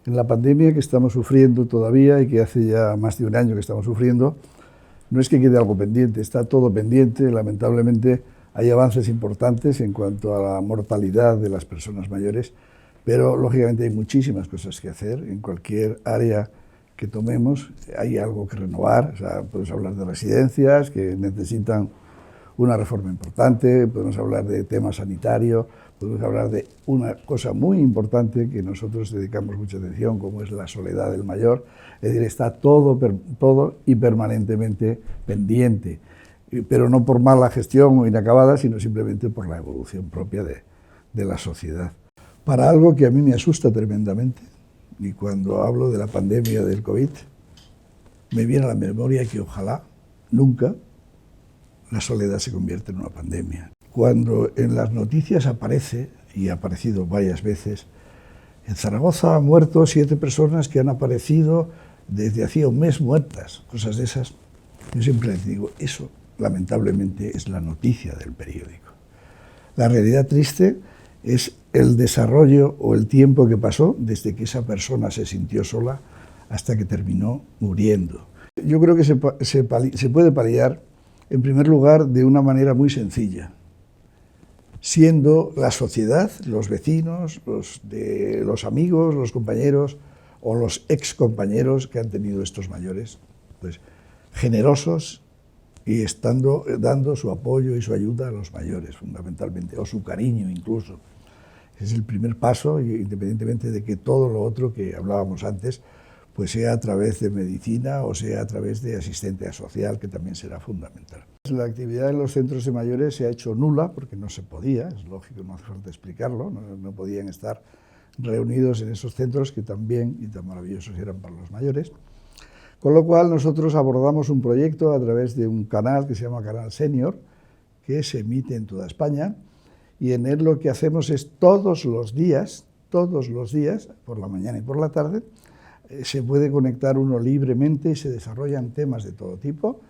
En la pandemia que estamos sufriendo todavía y que hace ya más de un año que estamos sufriendo, no es que quede algo pendiente, está todo pendiente. Lamentablemente hay avances importantes en cuanto a la mortalidad de las personas mayores, pero lógicamente hay muchísimas cosas que hacer. En cualquier área que tomemos hay algo que renovar. O sea, podemos hablar de residencias que necesitan una reforma importante, podemos hablar de temas sanitarios, podemos hablar de una cosa muy importante que nosotros dedicamos mucha atención, como es la soledad del mayor. Es decir, está todo y permanentemente pendiente, pero no por mala gestión o inacabada, sino simplemente por la evolución propia de la sociedad. Para algo que a mí me asusta tremendamente, y cuando hablo de la pandemia del COVID, me viene a la memoria que ojalá nunca la soledad se convierte en una pandemia. Cuando en las noticias aparece, y ha aparecido varias veces, en Zaragoza han muerto 7 personas que han aparecido desde hacía un mes muertas, cosas de esas, yo siempre les digo, eso lamentablemente es la noticia del periódico. La realidad triste es el desarrollo o el tiempo que pasó desde que esa persona se sintió sola hasta que terminó muriendo. Yo creo que se puede paliar, en primer lugar, de una manera muy sencilla, siendo la sociedad, los vecinos, los amigos, los compañeros o los excompañeros que han tenido estos mayores, pues generosos y dando su apoyo y su ayuda a los mayores, fundamentalmente, o su cariño incluso. Es el primer paso, independientemente de que todo lo otro que hablábamos antes, pues sea a través de medicina o sea a través de asistencia social, que también será fundamental. La actividad en los centros de mayores se ha hecho nula, porque no se podía, es lógico, no hace falta explicarlo, no podían estar reunidos en esos centros que tan bien y tan maravillosos eran para los mayores. Con lo cual nosotros abordamos un proyecto a través de un canal que se llama Canal Senior, que se emite en toda España, y en él lo que hacemos es todos los días, por la mañana y por la tarde, se puede conectar uno libremente y se desarrollan temas de todo tipo,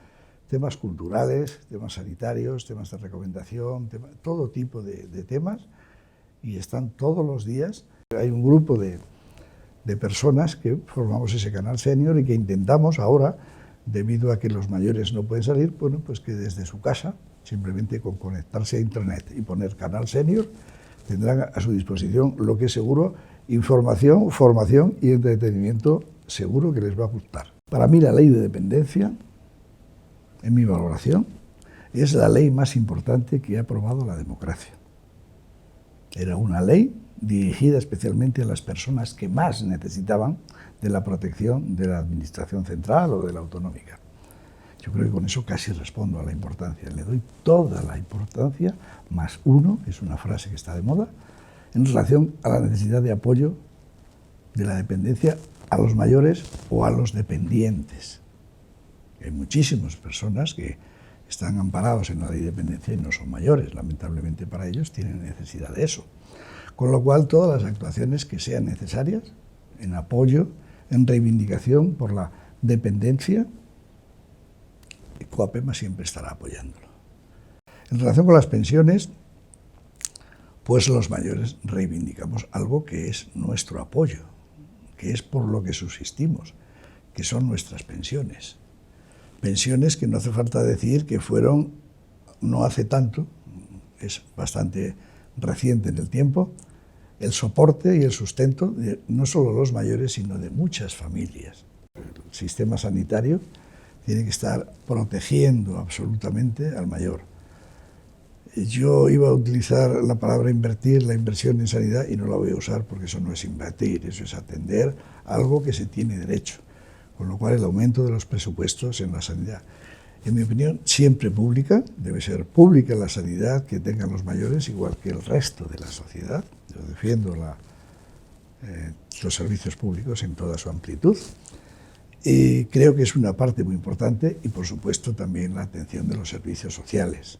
temas culturales, temas sanitarios, temas de recomendación, todo tipo de temas, y están todos los días. Hay un grupo de personas que formamos ese canal senior y que intentamos ahora, debido a que los mayores no pueden salir, bueno, pues que desde su casa, simplemente con conectarse a internet y poner canal senior, tendrán a su disposición lo que es seguro, información, formación y entretenimiento seguro que les va a gustar. Para mí la ley de dependencia, en mi valoración, es la ley más importante que ha aprobado la democracia. Era una ley dirigida especialmente a las personas que más necesitaban de la protección de la administración central o de la autonómica. Yo creo que con eso casi respondo a la importancia. Le doy toda la importancia, más uno, que es una frase que está de moda, en relación a la necesidad de apoyo de la dependencia a los mayores o a los dependientes. Hay muchísimas personas que están amparados en la ley de dependencia y no son mayores. Lamentablemente para ellos tienen necesidad de eso. Con lo cual, todas las actuaciones que sean necesarias en apoyo, en reivindicación por la dependencia, Coapema siempre estará apoyándolo. En relación con las pensiones, pues los mayores reivindicamos algo que es nuestro apoyo, que es por lo que subsistimos, que son nuestras pensiones. Pensiones que no hace falta decir que fueron, no hace tanto, es bastante reciente en el tiempo, el soporte y el sustento de no solo los mayores, sino de muchas familias. El sistema sanitario tiene que estar protegiendo absolutamente al mayor. Yo iba a utilizar la palabra invertir, la inversión en sanidad, y no la voy a usar porque eso no es invertir, eso es atender algo que se tiene derecho. Con lo cual el aumento de los presupuestos en la sanidad, en mi opinión, siempre pública, debe ser pública la sanidad que tengan los mayores, igual que el resto de la sociedad. Yo defiendo los servicios públicos en toda su amplitud. Y creo que es una parte muy importante y, por supuesto, también la atención de los servicios sociales.